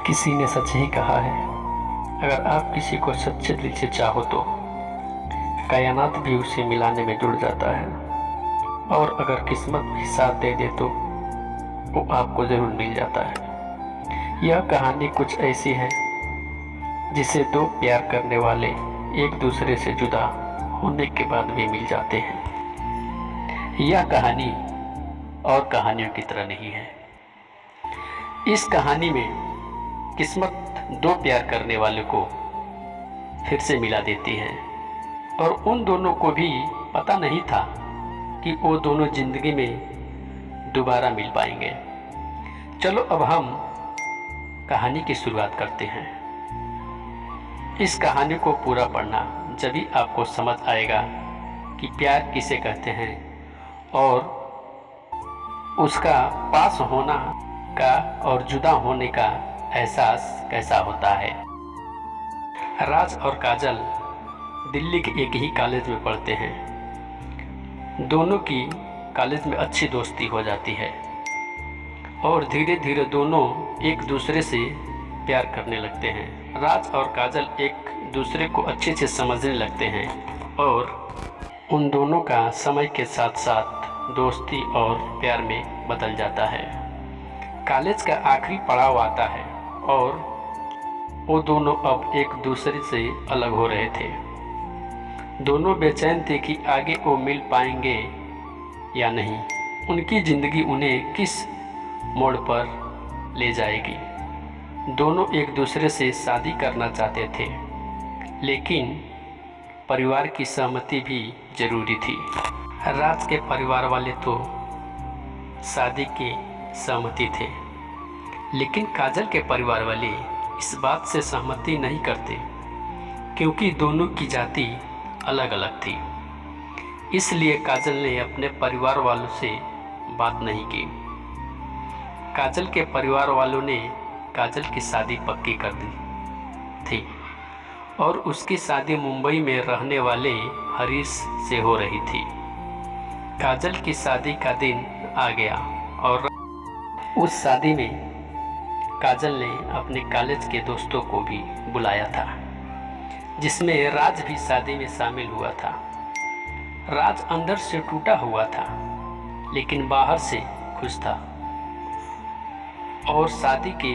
किसी ने सच ही कहा है, अगर आप किसी को सच्चे दिल से चाहो तो कायनात भी उसे मिलाने में जुड़ जाता है, और अगर किस्मत भी साथ दे दे तो वो आपको ज़रूर मिल जाता है। यह कहानी कुछ ऐसी है जिसे दो प्यार करने वाले एक दूसरे से जुदा होने के बाद भी मिल जाते हैं। यह कहानी और कहानियों की तरह नहीं है। इस कहानी में किस्मत दो प्यार करने वालों को फिर से मिला देती है, और उन दोनों को भी पता नहीं था कि वो दोनों जिंदगी में दोबारा मिल पाएंगे। चलो अब हम कहानी की शुरुआत करते हैं। इस कहानी को पूरा पढ़ना, जभी आपको समझ आएगा कि प्यार किसे कहते हैं और उसका पास होना का और जुदा होने का एहसास कैसा होता है। राज और काजल दिल्ली के एक ही कॉलेज में पढ़ते हैं। दोनों की कॉलेज में अच्छी दोस्ती हो जाती है और धीरे धीरे दोनों एक दूसरे से प्यार करने लगते हैं। राज और काजल एक दूसरे को अच्छे से समझने लगते हैं और उन दोनों का समय के साथ साथ दोस्ती और प्यार में बदल जाता है। कॉलेज का आखिरी पड़ाव आता है और वो दोनों अब एक दूसरे से अलग हो रहे थे। दोनों बेचैन थे कि आगे वो मिल पाएंगे या नहीं, उनकी ज़िंदगी उन्हें किस मोड़ पर ले जाएगी। दोनों एक दूसरे से शादी करना चाहते थे, लेकिन परिवार की सहमति भी ज़रूरी थी। राज के परिवार वाले तो शादी की सहमति थे, लेकिन काजल के परिवार वाले इस बात से सहमति नहीं करते, क्योंकि दोनों की जाति अलग अलग थी। इसलिए काजल ने अपने परिवार वालों से बात नहीं की। काजल के परिवार वालों ने काजल की शादी पक्की कर दी थी और उसकी शादी मुंबई में रहने वाले हरीश से हो रही थी। काजल की शादी का दिन आ गया और उस शादी में काजल ने अपने कॉलेज के दोस्तों को भी बुलाया था, जिसमें राज भी शादी में शामिल हुआ था। राज अंदर से टूटा हुआ था, लेकिन बाहर से खुश था और शादी के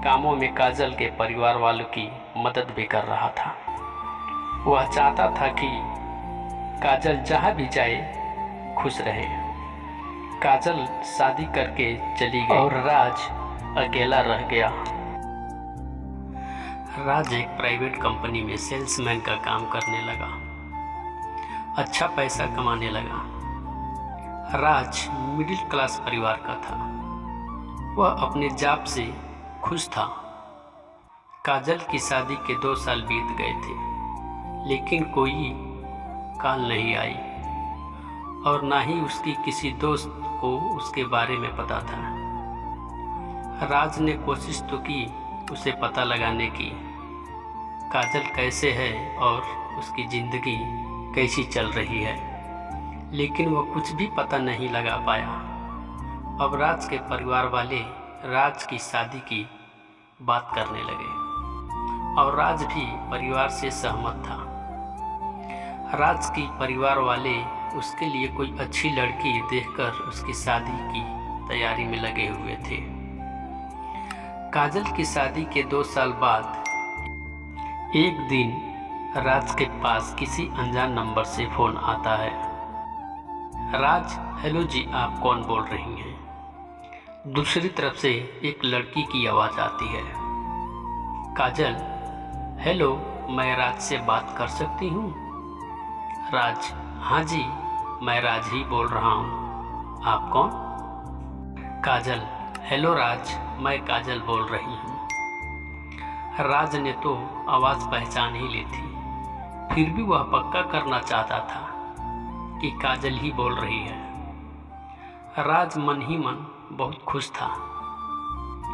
कामों में काजल के परिवार वालों की मदद भी कर रहा था। वह चाहता था कि काजल जहाँ भी जाए खुश रहे। काजल शादी करके चली गई और राज अकेला रह गया। राज एक प्राइवेट कंपनी में सेल्समैन का काम करने लगा, अच्छा पैसा कमाने लगा। राज मिडिल क्लास परिवार का था, वह अपने जॉब से खुश था। काजल की शादी के 2 साल बीत गए थे, लेकिन कोई कॉल नहीं आई और ना ही उसकी किसी दोस्त को उसके बारे में पता था। राज ने कोशिश तो की उसे पता लगाने की, काजल कैसे है और उसकी ज़िंदगी कैसी चल रही है, लेकिन वह कुछ भी पता नहीं लगा पाया। अब राज के परिवार वाले राज की शादी की बात करने लगे और राज भी परिवार से सहमत था। राज की परिवार वाले उसके लिए कोई अच्छी लड़की देखकर उसकी शादी की तैयारी में लगे हुए थे। काजल की शादी के 2 साल बाद एक दिन राज के पास किसी अनजान नंबर से फ़ोन आता है। राज, हेलो जी, आप कौन बोल रही हैं? दूसरी तरफ से एक लड़की की आवाज़ आती है। काजल, हेलो, मैं राज से बात कर सकती हूँ? राज, हाँ जी, मैं राज ही बोल रहा हूँ, आप कौन? काजल, हेलो राज, मैं काजल बोल रही हूँ। राज ने तो आवाज़ पहचान ही ली थी, फिर भी वह पक्का करना चाहता था कि काजल ही बोल रही है। राज मन ही मन बहुत खुश था,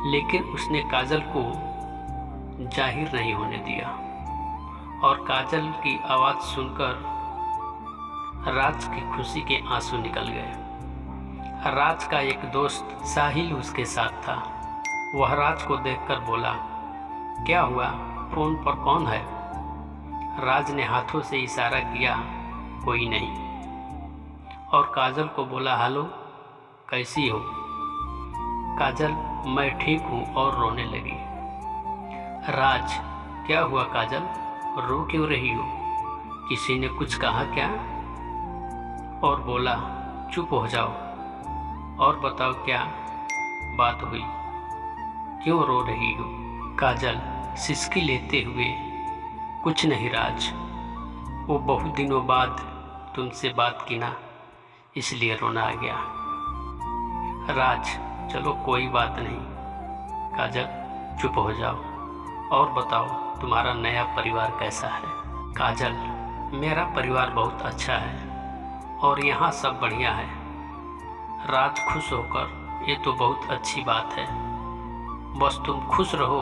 लेकिन उसने काजल को जाहिर नहीं होने दिया और काजल की आवाज़ सुनकर राज की खुशी के आंसू निकल गए। राज का एक दोस्त साहिल उसके साथ था। वह राज को देखकर बोला, क्या हुआ, फोन पर कौन है? राज ने हाथों से इशारा किया, कोई नहीं, और काजल को बोला, हेलो, कैसी हो? काजल, मैं ठीक हूँ, और रोने लगी। राज, क्या हुआ काजल, रो क्यों रही हो? किसी ने कुछ कहा क्या? और बोला, चुप हो जाओ और बताओ क्या बात हुई, क्यों रो रही हो? काजल सिसकी लेते हुए, कुछ नहीं राज, वो बहुत दिनों बाद तुमसे बात की ना, इसलिए रोना आ गया। राज, चलो कोई बात नहीं। काजल, चुप हो जाओ और बताओ तुम्हारा नया परिवार कैसा है? काजल, मेरा परिवार बहुत अच्छा है और यहाँ सब बढ़िया है। राज खुश होकर, ये तो बहुत अच्छी बात है, बस तुम खुश रहो,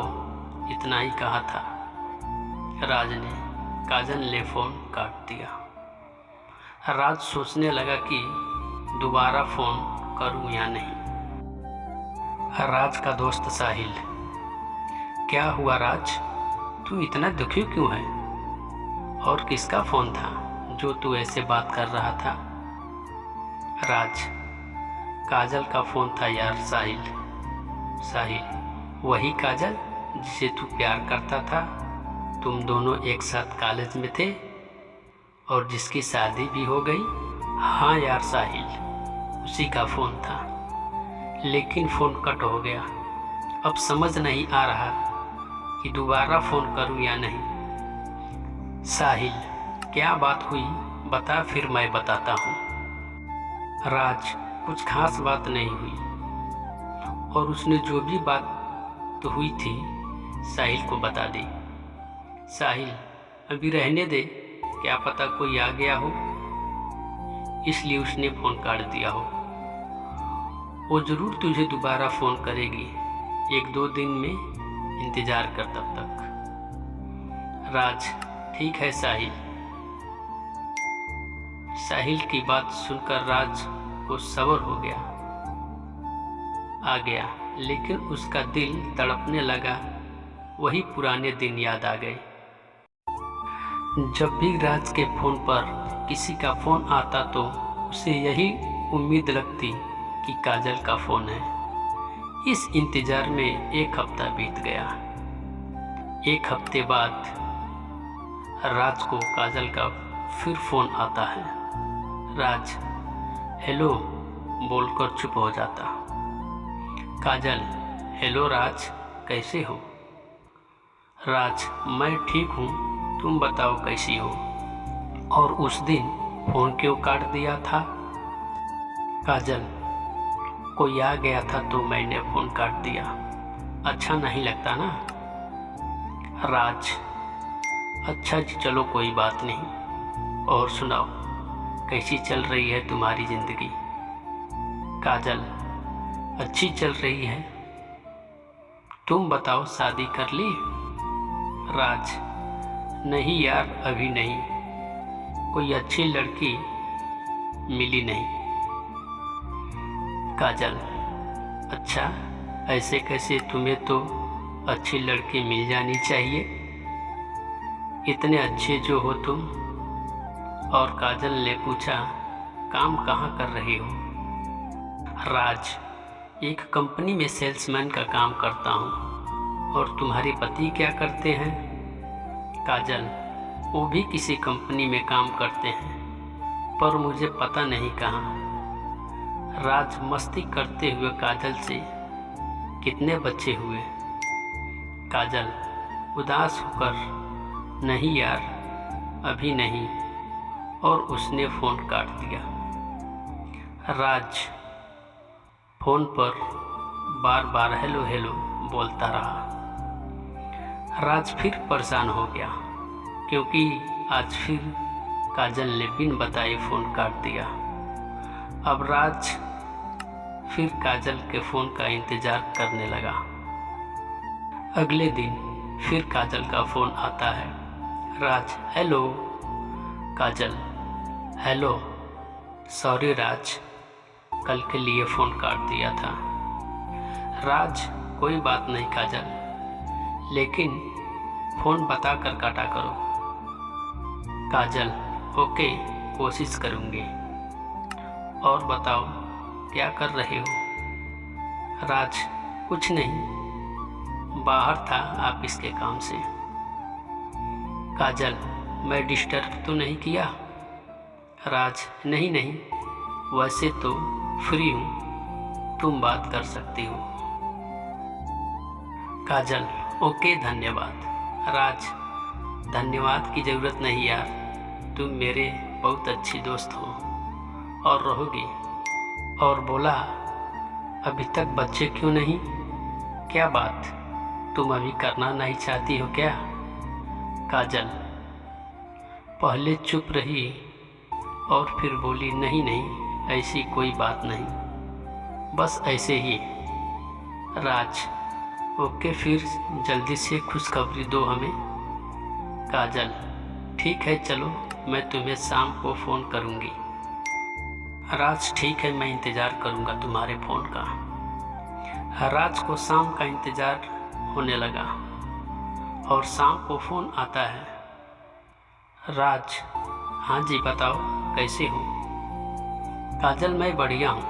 इतना ही कहा था। राज ने। काजल ने फ़ोन काट दिया। राज सोचने लगा कि दोबारा फ़ोन करूं या नहीं। राज का दोस्त साहिल, क्या हुआ राज, तू इतना दुखी क्यों है? और किसका फ़ोन था जो तू ऐसे बात कर रहा था? राज, काजल का फ़ोन था यार साहिल। साहिल, वही काजल जिसे तू प्यार करता था, तुम दोनों एक साथ कॉलेज में थे और जिसकी शादी भी हो गई? हाँ यार साहिल, उसी का फ़ोन था, लेकिन फ़ोन कट हो गया। अब समझ नहीं आ रहा कि दोबारा फ़ोन करूं या नहीं। साहिल, क्या बात हुई, बता, फिर मैं बताता हूँ। राज, कुछ खास बात नहीं हुई, और उसने जो भी बात तो हुई थी साहिल को बता दी। साहिल, अभी रहने दे, क्या पता कोई आ गया हो, इसलिए उसने फ़ोन काट दिया हो। वो ज़रूर तुझे दोबारा फ़ोन करेगी, 1-2 दिन में इंतज़ार कर तब तक। राज, ठीक है साहिल। साहिल की बात सुनकर राज को सब्र हो गया, आ गया, लेकिन उसका दिल तड़पने लगा। वही पुराने दिन याद आ गए। जब भी राज के फ़ोन पर किसी का फ़ोन आता तो उसे यही उम्मीद लगती कि काजल का फ़ोन है। इस इंतज़ार में 1 हफ्ता बीत गया। 1 हफ्ते बाद राज को काजल का फिर फ़ोन आता है। राज हेलो बोलकर चुप हो जाता। काजल, हेलो राज, कैसे हो? राज, मैं ठीक हूँ, तुम बताओ कैसी हो? और उस दिन फ़ोन क्यों काट दिया था? काजल, कोई आ गया था तो मैंने फ़ोन काट दिया, अच्छा नहीं लगता ना। राज, अच्छा जी, चलो कोई बात नहीं, और सुनाओ कैसी चल रही है तुम्हारी ज़िंदगी? काजल, अच्छी चल रही है, तुम बताओ शादी कर ली? राज, नहीं यार, अभी नहीं, कोई अच्छी लड़की मिली नहीं। काजल, अच्छा, ऐसे कैसे, तुम्हें तो अच्छी लड़की मिल जानी चाहिए, इतने अच्छे जो हो तुम। और काजल ने पूछा, काम कहाँ कर रही हो? राज, एक कंपनी में सेल्समैन का काम करता हूँ। और तुम्हारे पति क्या करते हैं? काजल, वो भी किसी कंपनी में काम करते हैं, पर मुझे पता नहीं कहाँ। राज मस्ती करते हुए काजल से, कितने बच्चे हुए? काजल उदास होकर, नहीं यार, अभी नहीं, और उसने फ़ोन काट दिया। राज फ़ोन पर बार बार हेलो हेलो बोलता रहा। राज फिर परेशान हो गया, क्योंकि आज फिर काजल ने बिन बताए फ़ोन काट दिया। अब राज फिर काजल के फ़ोन का इंतज़ार करने लगा। अगले दिन फिर काजल का फ़ोन आता है। राज, हेलो। काजल, हेलो, सॉरी राज, कल के लिए फ़ोन काट दिया था। राज, कोई बात नहीं काजल, लेकिन फ़ोन बता कर काटा करो। काजल, ओके, कोशिश करूँगी। और बताओ क्या कर रहे हो? राज, कुछ नहीं, बाहर था ऑफिस के काम से। काजल, मैं डिस्टर्ब तो नहीं किया? राज, नहीं नहीं, वैसे तो फ्री हूँ, तुम बात कर सकती हो। काजल, ओके, धन्यवाद। राज, धन्यवाद की ज़रूरत नहीं यार, तुम मेरे बहुत अच्छी दोस्त हो और रहोगी। और बोला, अभी तक बच्चे क्यों नहीं? क्या बात, तुम अभी करना नहीं चाहती हो क्या? काजल पहले चुप रही और फिर बोली, नहीं नहीं, ऐसी कोई बात नहीं, बस ऐसे ही। राज, ओके, फिर जल्दी से खुशखबरी दो हमें। काजल, ठीक है, चलो मैं तुम्हें शाम को फ़ोन करूँगी। राज, ठीक है, मैं इंतज़ार करूँगा तुम्हारे फ़ोन का। राज को शाम का इंतज़ार होने लगा और शाम को फ़ोन आता है। राज, हाँ जी, बताओ कैसे हो? काजल, मैं बढ़िया हूँ।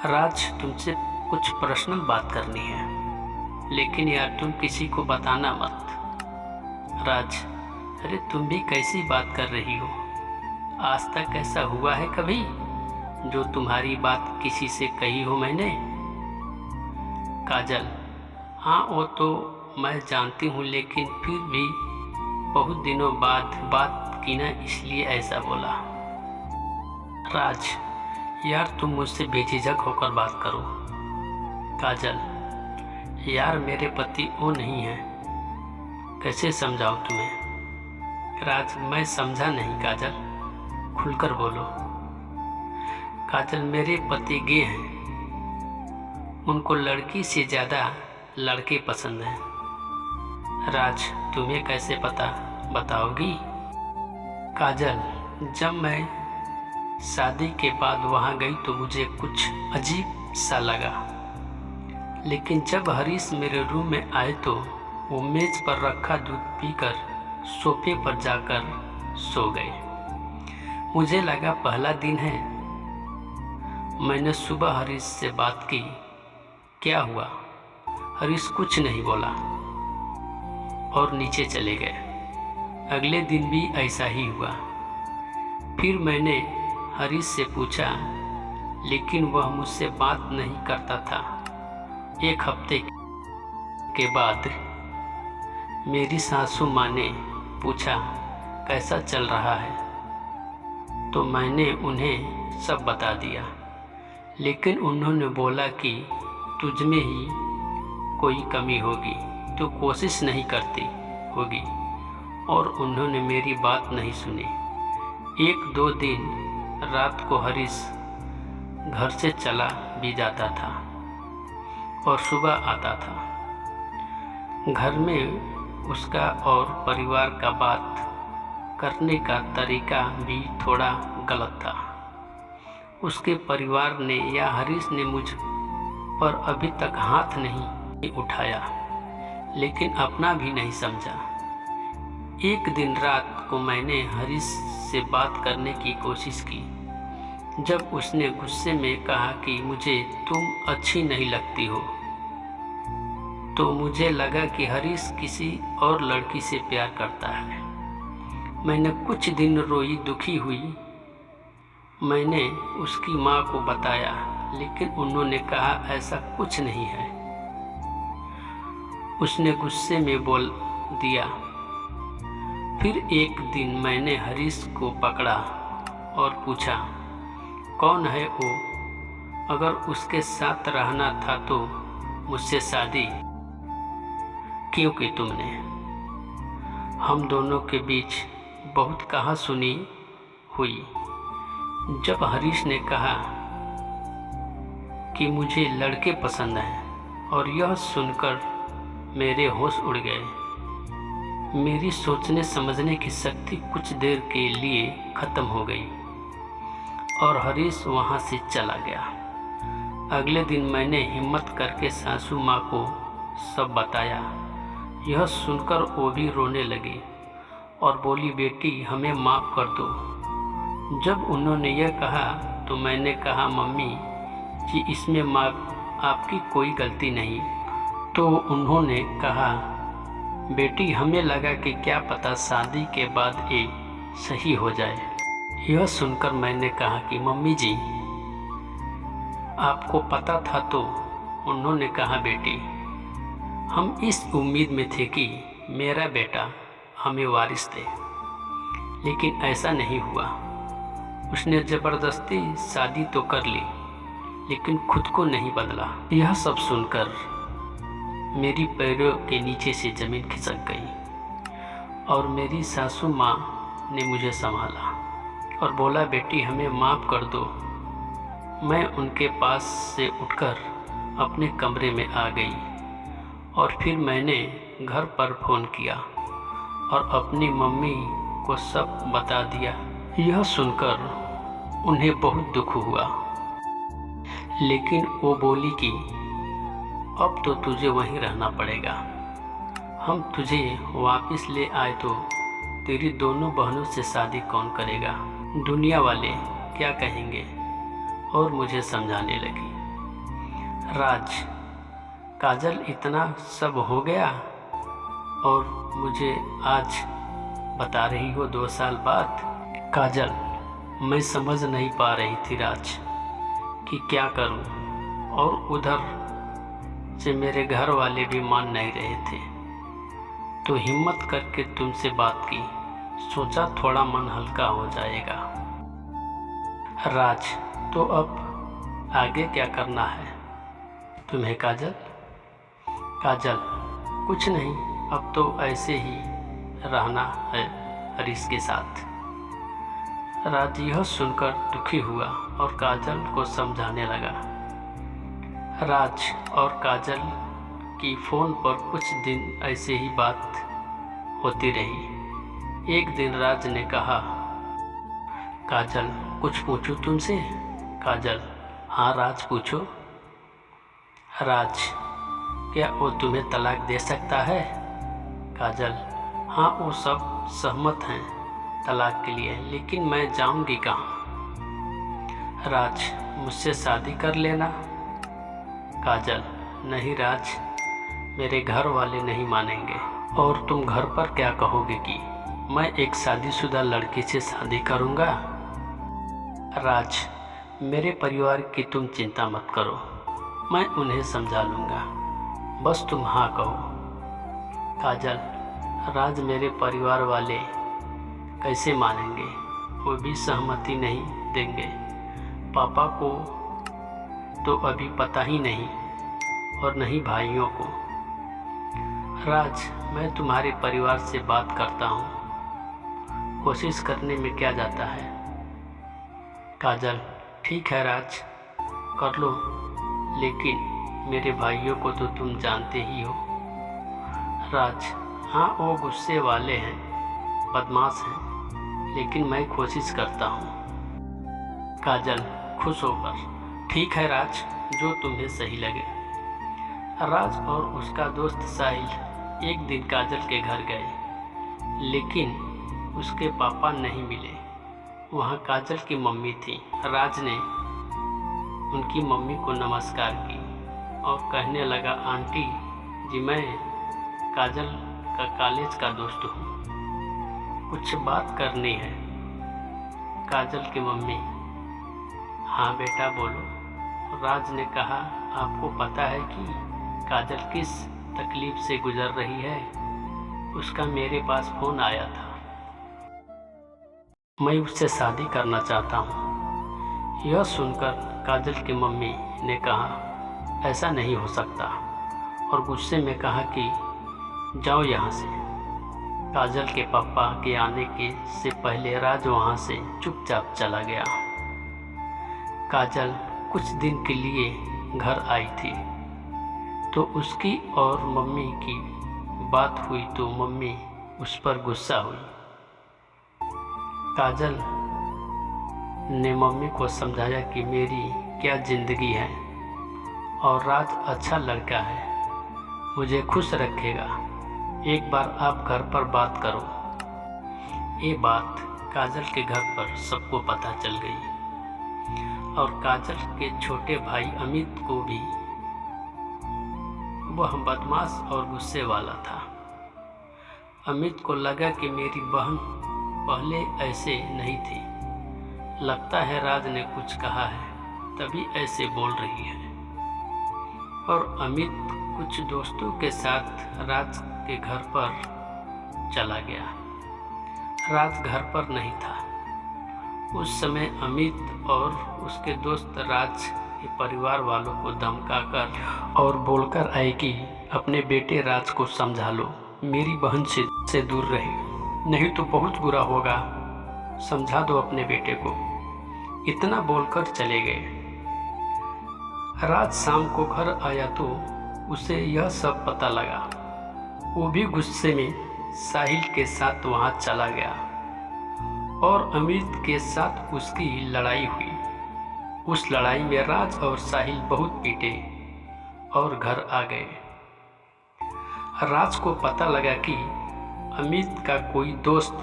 राज, तुमसे कुछ पर्सनल बात करनी है, लेकिन यार तुम किसी को बताना मत। राज, अरे तुम भी कैसी बात कर रही हो? आज तक ऐसा हुआ है कभी जो तुम्हारी बात किसी से कही हो मैंने? काजल, हाँ वो तो मैं जानती हूँ, लेकिन फिर भी बहुत दिनों बाद बात की ना, इसलिए ऐसा बोला। राज, यार तुम मुझसे बेझिझक होकर बात करो। काजल, यार मेरे पति वो नहीं है, कैसे समझाऊं तुम्हें? राज, मैं समझा नहीं काजल, खुलकर बोलो। काजल, मेरे पति गे हैं, उनको लड़की से ज़्यादा लड़के पसंद हैं। राज, तुम्हें कैसे पता, बताओगी? काजल, जब मैं शादी के बाद वहाँ गई तो मुझे कुछ अजीब सा लगा, लेकिन जब हरीश मेरे रूम में आए तो वो मेज़ पर रखा दूध पीकर सोफे पर जाकर सो गए। मुझे लगा पहला दिन है। मैंने सुबह हरीश से बात की, क्या हुआ? हरीश कुछ नहीं बोला और नीचे चले गए। अगले दिन भी ऐसा ही हुआ। फिर मैंने हरीश से पूछा, लेकिन वह मुझसे बात नहीं करता था। एक हफ्ते के बाद मेरी सासू माँ ने पूछा, कैसा चल रहा है? तो मैंने उन्हें सब बता दिया, लेकिन उन्होंने बोला कि तुझ में ही कोई कमी होगी, तो कोशिश नहीं करती होगी, और उन्होंने मेरी बात नहीं सुनी। 1-2 दिन रात को हरीश घर से चला भी जाता था और सुबह आता था। घर में उसका और परिवार का बात करने का तरीका भी थोड़ा गलत था। उसके परिवार ने या हरीश ने मुझ पर अभी तक हाथ नहीं उठाया, लेकिन अपना भी नहीं समझा। एक दिन रात को मैंने हरीश से बात करने की कोशिश की। जब उसने गुस्से में कहा कि मुझे तुम अच्छी नहीं लगती हो, तो मुझे लगा कि हरीश किसी और लड़की से प्यार करता है। मैंने कुछ दिन रोई, दुखी हुई। मैंने उसकी माँ को बताया, लेकिन उन्होंने कहा ऐसा कुछ नहीं है। उसने गुस्से में बोल दिया। फिर एक दिन मैंने हरीश को पकड़ा और पूछा, कौन है वो? अगर उसके साथ रहना था तो मुझसे शादी क्यों की तुमने? हम दोनों के बीच बहुत कहा सुनी हुई। जब हरीश ने कहा कि मुझे लड़के पसंद हैं, और यह सुनकर मेरे होश उड़ गए। मेरी सोचने समझने की शक्ति कुछ देर के लिए ख़त्म हो गई और हरीश वहाँ से चला गया। अगले दिन मैंने हिम्मत करके सासू माँ को सब बताया। यह सुनकर वो भी रोने लगी और बोली, बेटी हमें माफ़ कर दो। जब उन्होंने यह कहा तो मैंने कहा, मम्मी जी इसमें माँ आपकी कोई गलती नहीं। तो उन्होंने कहा, बेटी हमें लगा कि क्या पता शादी के बाद ये सही हो जाए। यह सुनकर मैंने कहा कि मम्मी जी आपको पता था? तो उन्होंने कहा, बेटी हम इस उम्मीद में थे कि मेरा बेटा हमें वारिस दे, लेकिन ऐसा नहीं हुआ। उसने ज़बरदस्ती शादी तो कर ली लेकिन खुद को नहीं बदला। यह सब सुनकर मेरी पैरों के नीचे से ज़मीन खिसक गई और मेरी सासू माँ ने मुझे संभाला और बोला, बेटी हमें माफ़ कर दो। मैं उनके पास से उठकर अपने कमरे में आ गई और फिर मैंने घर पर फ़ोन किया और अपनी मम्मी को सब बता दिया। यह सुनकर उन्हें बहुत दुख हुआ, लेकिन वो बोली कि अब तो तुझे वहीं रहना पड़ेगा। हम तुझे वापस ले आए तो तेरी दोनों बहनों से शादी कौन करेगा? दुनिया वाले क्या कहेंगे? और मुझे समझाने लगी, राज काजल इतना सब हो गया और मुझे आज बता रही हो 2 साल बाद? काजल मैं समझ नहीं पा रही थी राज कि क्या करूं, और उधर से मेरे घर वाले भी मान नहीं रहे थे। तो हिम्मत करके तुमसे बात की, सोचा थोड़ा मन हल्का हो जाएगा। राज तो अब आगे क्या करना है तुम्हें काजल? काजल कुछ नहीं, अब तो ऐसे ही रहना है हरीश के साथ। राज यह सुनकर दुखी हुआ और काजल को समझाने लगा। राज और काजल की फ़ोन पर कुछ दिन ऐसे ही बात होती रही। एक दिन राज ने कहा, काजल कुछ पूछूं तुमसे? काजल हाँ राज पूछो। राज क्या वो तुम्हें तलाक दे सकता है? काजल हाँ वो सब सहमत हैं तलाक के लिए, लेकिन मैं जाऊंगी कहाँ? राज मुझसे शादी कर लेना। काजल नहीं राज, मेरे घर वाले नहीं मानेंगे और तुम घर पर क्या कहोगे कि मैं एक शादीशुदा लड़की से शादी करूंगा? राज मेरे परिवार की तुम चिंता मत करो, मैं उन्हें समझा लूँगा, बस तुम हाँ कहो। काजल राज मेरे परिवार वाले कैसे मानेंगे? वो भी सहमति नहीं देंगे। पापा को तो अभी पता ही नहीं और नहीं भाइयों को। राज मैं तुम्हारे परिवार से बात करता हूँ, कोशिश करने में क्या जाता है? काजल ठीक है राज कर लो, लेकिन मेरे भाइयों को तो तुम जानते ही हो। राज हाँ वो गुस्से वाले हैं, बदमाश हैं, लेकिन मैं कोशिश करता हूँ। काजल खुश होकर ठीक है राज, जो तुम्हें सही लगे। राज और उसका दोस्त साहिल एक दिन काजल के घर गए, लेकिन उसके पापा नहीं मिले। वहाँ काजल की मम्मी थी। राज ने उनकी मम्मी को नमस्कार की और कहने लगा, आंटी जी मैं काजल का कॉलेज का दोस्त हूँ, कुछ बात करनी है। काजल की मम्मी हाँ बेटा बोलो। राज ने कहा, आपको पता है कि काजल किस तकलीफ़ से गुजर रही है? उसका मेरे पास फ़ोन आया था, मैं उससे शादी करना चाहता हूँ। यह सुनकर काजल की मम्मी ने कहा, ऐसा नहीं हो सकता, और गुस्से में कहा कि जाओ यहाँ से। काजल के पापा के आने के से पहले राज वहाँ से चुपचाप चला गया। काजल कुछ दिन के लिए घर आई थी, तो उसकी और मम्मी की बात हुई तो मम्मी उस पर गुस्सा हुई। काजल ने मम्मी को समझाया कि मेरी क्या ज़िंदगी है, और राज अच्छा लड़का है, मुझे खुश रखेगा। एक बार आप घर पर बात करो। ये बात काजल के घर पर सबको पता चल गई और काजल के छोटे भाई अमित को भी। वह बदमाश और गुस्से वाला था। अमित को लगा कि मेरी बहन पहले ऐसे नहीं थी, लगता है राज ने कुछ कहा है तभी ऐसे बोल रही है। और अमित कुछ दोस्तों के साथ राज के घर पर चला गया। राज घर पर नहीं था। उस समय अमित और उसके दोस्त राज के परिवार वालों को धमकाकर और बोलकर आए कि अपने बेटे राज को समझा लो, मेरी बहन से दूर रहे, नहीं तो बहुत बुरा होगा, समझा दो अपने बेटे को। इतना बोलकर चले गए। राज शाम को घर आया तो उसे यह सब पता लगा। वो भी गुस्से में साहिल के साथ वहां चला गया और अमित के साथ उसकी लड़ाई हुई। उस लड़ाई में राज और साहिल बहुत पीटे और घर आ गए। राज को पता लगा कि अमित का कोई दोस्त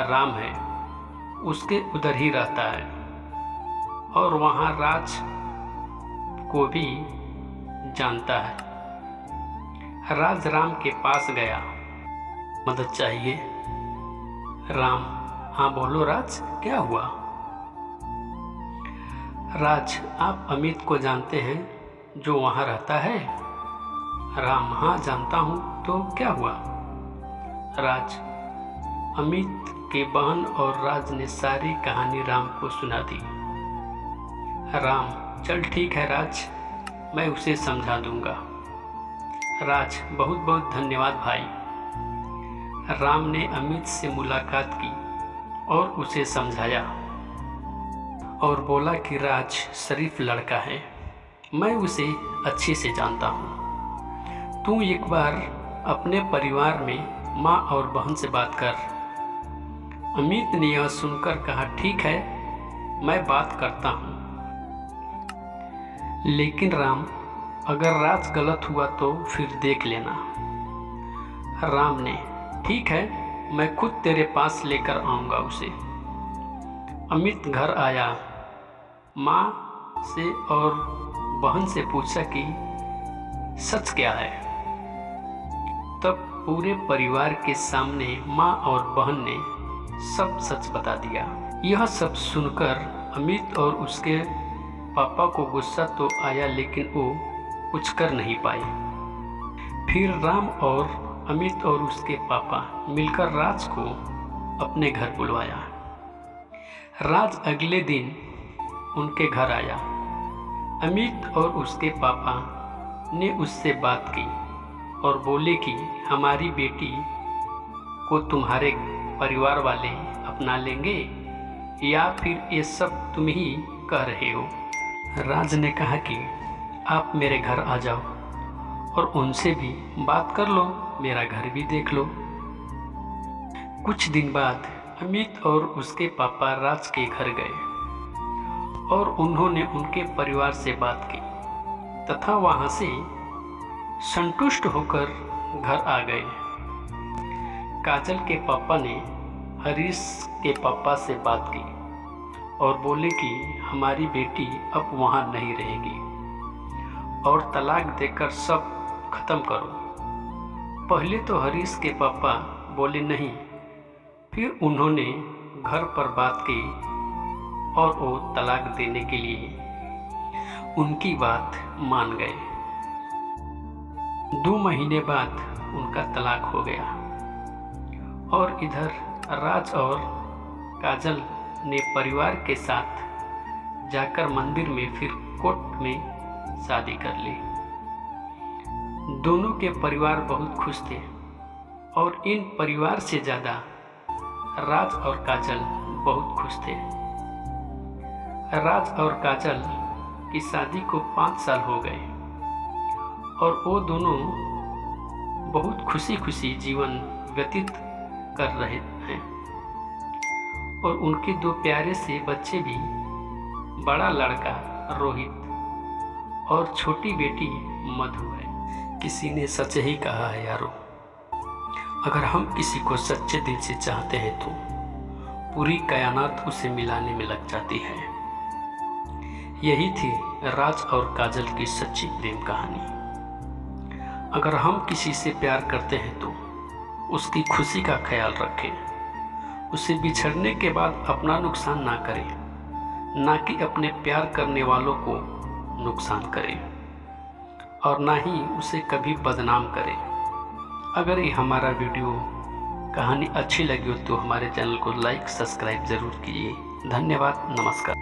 राम है, उसके उधर ही रहता है और वहाँ राज को भी जानता है। राज राम के पास गया। मदद चाहिए। राम: हाँ बोलो राज, क्या हुआ? राज: आप अमित को जानते हैं जो वहाँ रहता है? राम: हाँ जानता हूँ, तो क्या हुआ? राज: अमित की बहन और राज ने सारी कहानी राम को सुना दी। राम: चल ठीक है राज, मैं उसे समझा दूंगा। राज: बहुत बहुत धन्यवाद भाई। राम ने अमित से मुलाकात की और उसे समझाया और बोला कि राज शरीफ लड़का है, मैं उसे अच्छे से जानता हूँ। तू एक बार अपने परिवार में माँ और बहन से बात कर। अमित ने यह सुनकर कहा, ठीक है, मैं बात करता हूँ। लेकिन राम, अगर राज गलत हुआ तो फिर देख लेना। राम ने: ठीक है, मैं खुद तेरे पास लेकर आऊँगा उसे। अमित घर आया, माँ से और बहन से पूछा कि सच क्या है। तब पूरे परिवार के सामने माँ और बहन ने सब सच बता दिया। यह सब सुनकर अमित और उसके पापा को गुस्सा तो आया, लेकिन वो कुछ कर नहीं पाए। फिर राम और अमित और उसके पापा मिलकर राज को अपने घर बुलवाया। राज अगले दिन उनके घर आया। अमित और उसके पापा ने उससे बात की और बोले कि हमारी बेटी को तुम्हारे परिवार वाले अपना लेंगे या फिर ये सब तुम ही कह रहे हो। राज ने कहा कि आप मेरे घर आ जाओ और उनसे भी बात कर लो, मेरा घर भी देख लो। कुछ दिन बाद अमित और उसके पापा राज के घर गए और उन्होंने उनके परिवार से बात की तथा वहां से संतुष्ट होकर घर आ गए। काजल के पापा ने हरीश के पापा से बात की और बोले कि हमारी बेटी अब वहाँ नहीं रहेगी और तलाक देकर सब खत्म करो। पहले तो हरीश के पापा बोले नहीं, फिर उन्होंने घर पर बात की और वो तलाक देने के लिए उनकी बात मान गए। 2 महीने बाद उनका तलाक हो गया और इधर राज और काजल ने परिवार के साथ जाकर मंदिर में फिर कोर्ट में शादी कर ली। दोनों के परिवार बहुत खुश थे और इन परिवार से ज़्यादा राज और काजल बहुत खुश थे। राज और काजल की शादी को 5 साल हो गए और वो दोनों बहुत खुशी खुशी जीवन व्यतीत कर रहे हैं और उनके 2 प्यारे से बच्चे भी, बड़ा लड़का रोहित और छोटी बेटी मधु है। किसी ने सच ही कहा है यारो, अगर हम किसी को सच्चे दिल से चाहते हैं तो पूरी कायनात उसे मिलाने में लग जाती है। यही थी राज और काजल की सच्ची प्रेम कहानी। अगर हम किसी से प्यार करते हैं तो उसकी खुशी का ख्याल रखें, उसे बिछड़ने के बाद अपना नुकसान ना करें, ना कि अपने प्यार करने वालों को नुकसान करें, और ना ही उसे कभी बदनाम करें। अगर ये हमारा वीडियो कहानी अच्छी लगी हो तो हमारे चैनल को लाइक सब्सक्राइब ज़रूर कीजिए। धन्यवाद, नमस्कार।